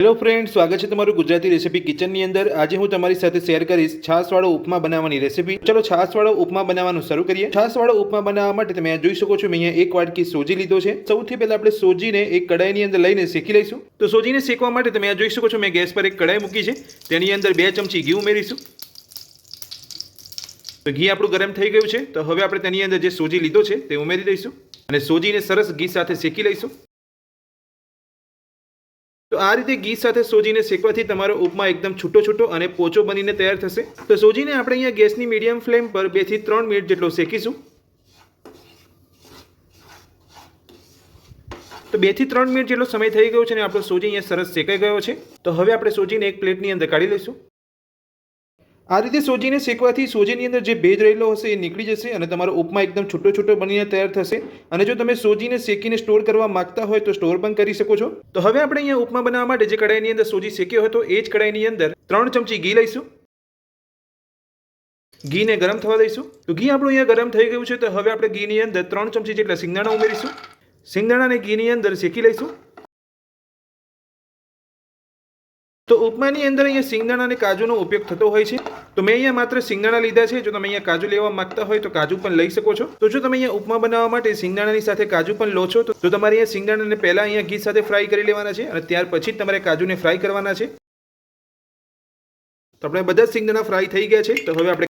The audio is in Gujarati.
હેલો ફ્રેન્ડ, સ્વાગત છે તમારું ગુજરાતી રેસીપી કિચનની અંદર। આજે હું તમારી સાથે શેર કરીશ છાશવાળો ઉપમા બનાવવાની રેસીપી। ચલો છાશવાળો ઉપમા બનાવવાનું શરૂ કરીએ। છાશવાળો ઉપમા બનાવવા માટે તમે જોઈ શકો છો મેં અહીંયા એક વાટકી સોજી લીધો છે। સૌથી પહેલા આપણે સોજીને એક કડાઈની અંદર લઈને શેકી લઈશું। તો સોજીને શેકવા માટે તમે જોઈ શકો છો મેં ગેસ પર એક કડાઈ મૂકી છે, તેની અંદર 2 ચમચી ઘી ઉમેરીશું। તો ઘી આપણું ગરમ થઈ ગયું છે, તો હવે આપણે તેની અંદર જે સોજી લીધો છે તે ઉમેરી દઈશું અને સોજીને સરસ ઘી સાથે શેકી લઈશું। તો આ રીતે ઘી સાથે સોજીને શેકવાથી તમારો ઉપમા એકદમ છૂટો છૂટો અને પોચો બનીને તૈયાર થશે। તો સોજીને આપણે અહીંયા ગેસની મીડિયમ ફ્લેમ પર 2 થી 3 મિનિટ જેટલો શેકીશું। તો 2 થી 3 મિનિટ જેટલો સમય થઈ ગયો છે અને આપણો સોજી અહીંયા સરસ શેકાઈ ગયો છે। તો હવે આપણે સોજીને એક પ્લેટની અંદર કાઢી લઈશું। આ રીતે સોજીને શેકવાથી સોજીની અંદર જે ભેજ રહેલો હશે એ નીકળી જશે અને તમારો ઉપમા એકદમ છૂટો છૂટો બનીને તૈયાર થશે। અને જો તમે સોજીને શેકીને સ્ટોર કરવા માંગતા હોય તો સ્ટોર પણ કરી શકો છો। તો હવે આપણે અહીંયા ઉપમા બનાવવા માટે જે કડાઈની અંદર સોજી શેક્યો હતો એ જ કડાઈની અંદર 3 ચમચી ઘી લઈશું। ઘીને ગરમ થવા દઈશું। તો ઘી આપણું અહીંયા ગરમ થઈ ગયું છે, તો હવે આપણે ઘીની અંદર 3 ચમચી જેટલા સિંગદાણા ઉમેરીશું। સિંગદાણાને ઘીની અંદર શેકી લઈશું। તો ઉપમાની અંદર અહીંયા સિંગદાણા અને કાજુનો ઉપયોગ થતો હોય છે, તો મેં અહીંયા માત્ર સિંગદાણા લીધા છે। જો તમે અહીંયા કાજુ લેવા માંગતા હોય તો કાજુ પણ લઈ શકો છો। તો જો તમે અહીંયા ઉપમા બનાવવા માટે સિંગદાણાની સાથે કાજુ પણ લો છો તો તમારે અહીંયા સિંગદાણાને પહેલા અહીંયા ઘી સાથે ફ્રાય કરી લેવાના છે અને ત્યાર પછી જ તમારે કાજુને ફ્રાય કરવાના છે। તો આપણે બધા જ સિંગદાણા ફ્રાય થઈ ગયા છે, તો હવે આપણે